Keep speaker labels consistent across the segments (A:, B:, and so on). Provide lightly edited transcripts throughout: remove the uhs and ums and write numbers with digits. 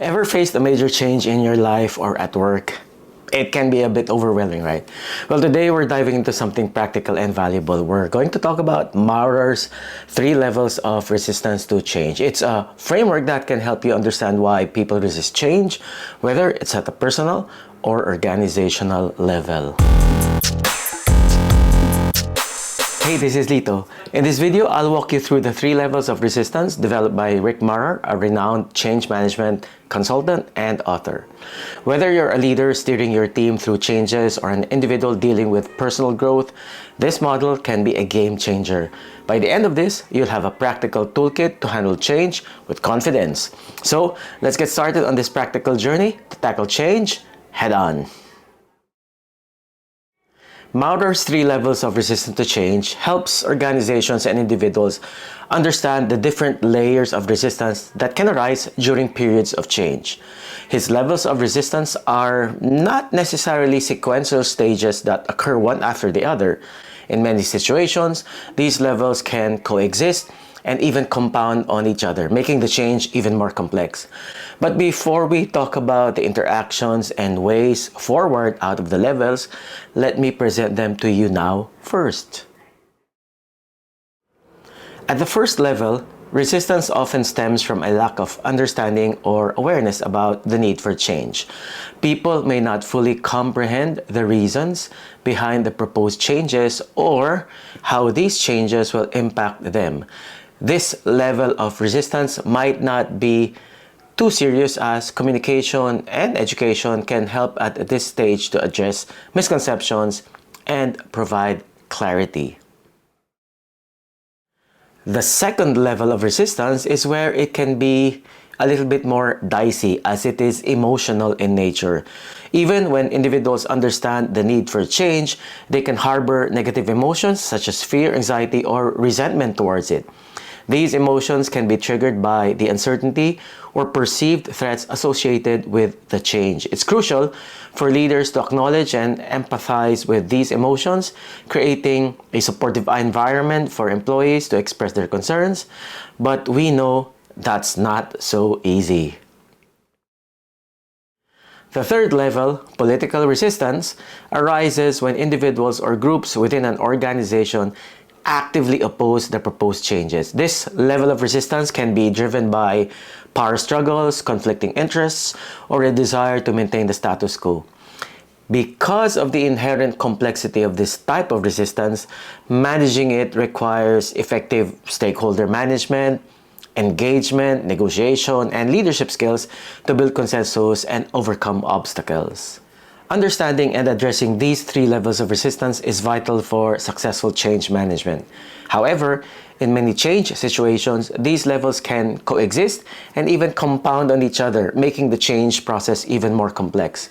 A: Ever faced a major change in your life or at work? It can be a bit overwhelming, right? Well, today we're diving into something practical and valuable. We're going to talk about Maurer's 3 levels of resistance to change. It's a framework that can help you understand why people resist change, whether it's at a personal or organizational level. Hey, this is Lito. In this video, I'll walk you through the 3 levels of resistance developed by Maurer, a renowned change management consultant and author. Whether you're a leader steering your team through changes or an individual dealing with personal growth, this model can be a game changer. By the end of this, you'll have a practical toolkit to handle change with confidence. So, let's get started on this practical journey to tackle change head on. Maurer's 3 levels of resistance to change helps organizations and individuals understand the different layers of resistance that can arise during periods of change. His levels of resistance are not necessarily sequential stages that occur one after the other. In many situations, these levels can coexist and even compound on each other, making the change even more complex. But before we talk about the interactions and ways forward out of the levels, let me present them to you now first. At the first level, resistance often stems from a lack of understanding or awareness about the need for change. People may not fully comprehend the reasons behind the proposed changes or how these changes will impact them. This level of resistance might not be too serious, as communication and education can help at this stage to address misconceptions and provide clarity. The second level of resistance is where it can be a little bit more dicey, as it is emotional in nature. Even when individuals understand the need for change, they can harbor negative emotions such as fear, anxiety, or resentment towards it. These emotions can be triggered by the uncertainty or perceived threats associated with the change. It's crucial for leaders to acknowledge and empathize with these emotions, creating a supportive environment for employees to express their concerns. But we know that's not so easy. The third level, political resistance, arises when individuals or groups within an organization actively oppose the proposed changes. This level of resistance can be driven by power struggles, conflicting interests, or a desire to maintain the status quo. Because of the inherent complexity of this type of resistance, managing it requires effective stakeholder management, engagement, negotiation, and leadership skills to build consensus and overcome obstacles. Understanding and addressing these 3 levels of resistance is vital for successful change management. However, in many change situations, these levels can coexist and even compound on each other, making the change process even more complex.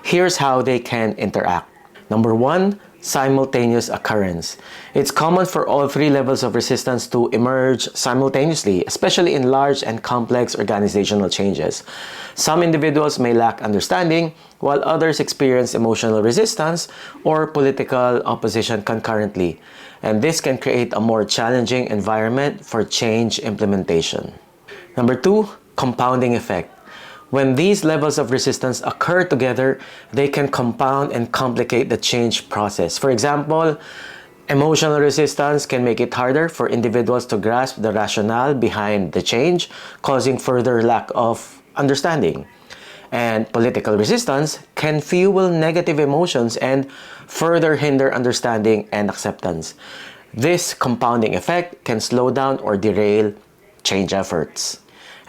A: Here's how they can interact. Number 1, simultaneous occurrence. It's common for all 3 levels of resistance to emerge simultaneously, especially in large and complex organizational changes. Some individuals may lack understanding, while others experience emotional resistance or political opposition concurrently. And this can create a more challenging environment for change implementation. Number 2, compounding effect. When these levels of resistance occur together, they can compound and complicate the change process. For example, emotional resistance can make it harder for individuals to grasp the rationale behind the change, causing further lack of understanding. And political resistance can fuel negative emotions and further hinder understanding and acceptance. This compounding effect can slow down or derail change efforts.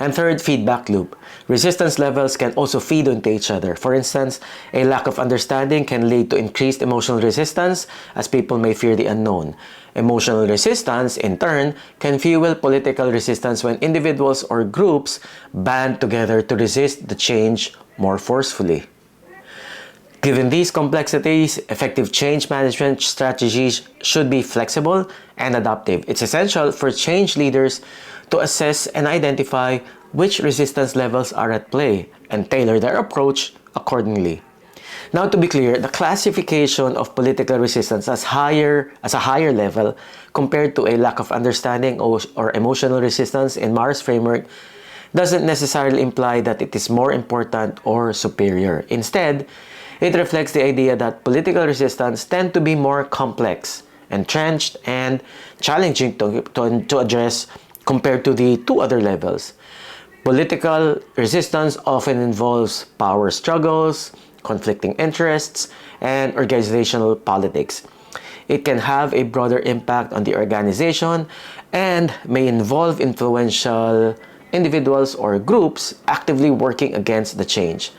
A: And third, feedback loop. Resistance levels can also feed into each other. For instance, a lack of understanding can lead to increased emotional resistance, as people may fear the unknown. Emotional resistance, in turn, can fuel political resistance when individuals or groups band together to resist the change more forcefully. Given these complexities, effective change management strategies should be flexible and adaptive. It's essential for change leaders to assess and identify which resistance levels are at play and tailor their approach accordingly. Now, to be clear, the classification of political resistance as a higher level compared to a lack of understanding or emotional resistance in Maurer's framework doesn't necessarily imply that it is more important or superior. Instead, it reflects the idea that political resistance tend to be more complex, entrenched, and challenging to address compared to the two other levels. Political resistance often involves power struggles, conflicting interests, and organizational politics. It can have a broader impact on the organization and may involve influential individuals or groups actively working against the change.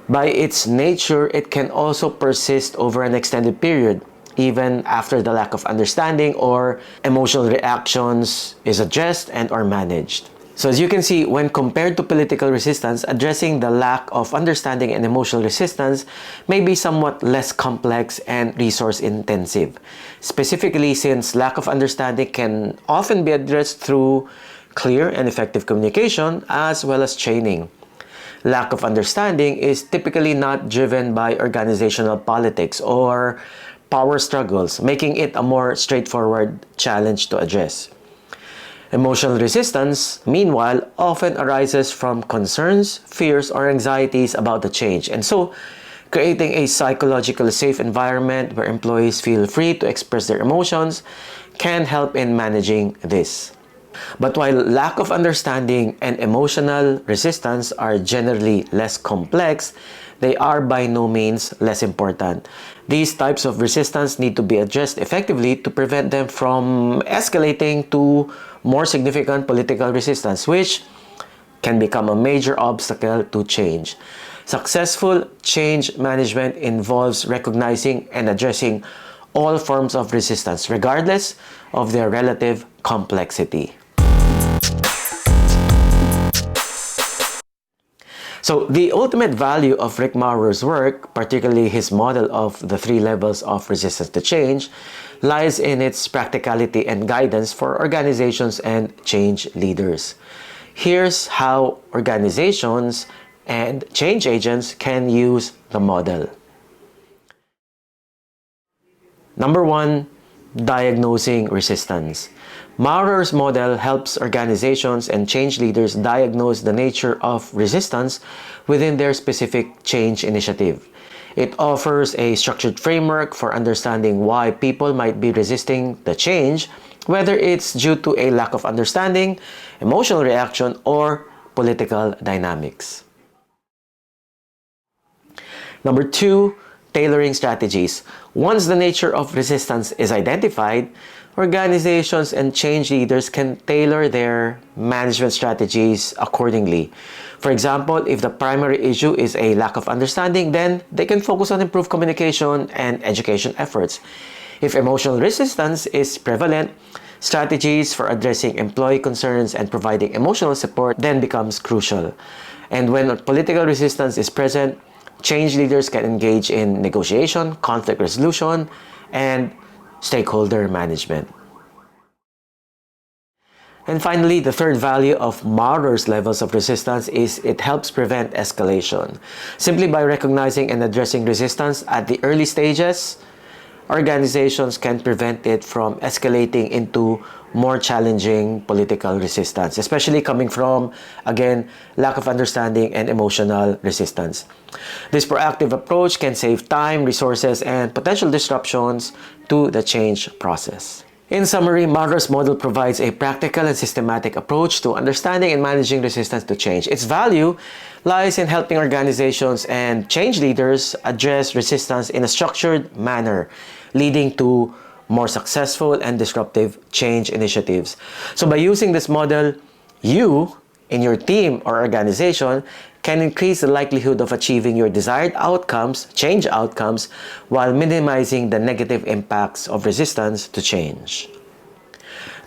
A: By its nature, it can also persist over an extended period, even after the lack of understanding or emotional reactions is addressed and or managed. So as you can see, when compared to political resistance, addressing the lack of understanding and emotional resistance may be somewhat less complex and resource intensive. Specifically, since lack of understanding can often be addressed through clear and effective communication as well as training. Lack of understanding is typically not driven by organizational politics or power struggles, making it a more straightforward challenge to address. Emotional resistance, meanwhile, often arises from concerns, fears, or anxieties about the change, and so creating a psychologically safe environment where employees feel free to express their emotions can help in managing this. But while lack of understanding and emotional resistance are generally less complex, they are by no means less important. These types of resistance need to be addressed effectively to prevent them from escalating to more significant political resistance, which can become a major obstacle to change. Successful change management involves recognizing and addressing all forms of resistance, regardless of their relative complexity. So the ultimate value of Rick Maurer's work, particularly his model of the three levels of resistance to change, lies in its practicality and guidance for organizations and change leaders. Here's how organizations and change agents can use the model. Number one, diagnosing resistance. Maurer's model helps organizations and change leaders diagnose the nature of resistance within their specific change initiative. It offers a structured framework for understanding why people might be resisting the change, whether it's due to a lack of understanding, emotional reaction, or political dynamics. Number two, tailoring strategies. Once the nature of resistance is identified, organizations and change leaders can tailor their management strategies accordingly. For example, if the primary issue is a lack of understanding, then they can focus on improved communication and education efforts. If emotional resistance is prevalent, strategies for addressing employee concerns and providing emotional support then becomes crucial. And when political resistance is present, change leaders can engage in negotiation, conflict resolution, and stakeholder management. And finally, the third value of Maurer's levels of resistance is it helps prevent escalation. Simply by recognizing and addressing resistance at the early stages, organizations can prevent it from escalating into more challenging political resistance, especially coming from, again, lack of understanding and emotional resistance. This proactive approach can save time, resources, and potential disruptions to the change process. In summary, Maurer's model provides a practical and systematic approach to understanding and managing resistance to change. Its value lies in helping organizations and change leaders address resistance in a structured manner, leading to more successful and disruptive change initiatives. So by using this model, you, in your team or organization, can increase the likelihood of achieving your desired outcomes, change outcomes, while minimizing the negative impacts of resistance to change.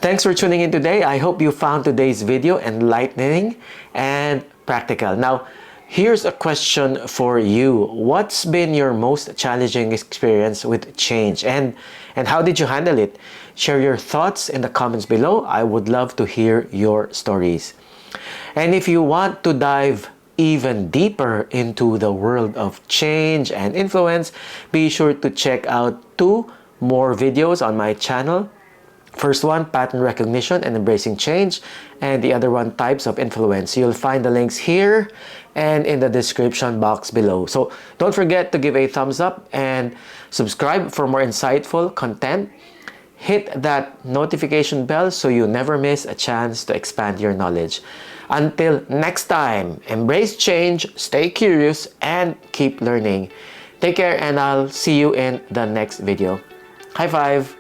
A: Thanks for tuning in today. I hope you found today's video enlightening and practical. Now, here's a question for you. What's been your most challenging experience with change, and how did you handle it? Share your thoughts in the comments below. I would love to hear your stories. And if you want to dive even deeper into the world of change and influence, be sure to check out 2 more videos on my channel. First one, pattern recognition and embracing change, and the other one, types of influence. You'll find the links here and in the description box below. So don't forget to give a thumbs up and subscribe for more insightful content. Hit that notification bell so you never miss a chance to expand your knowledge. Until next time, embrace change, stay curious, and keep learning. Take care, and I'll see you in the next video. High five!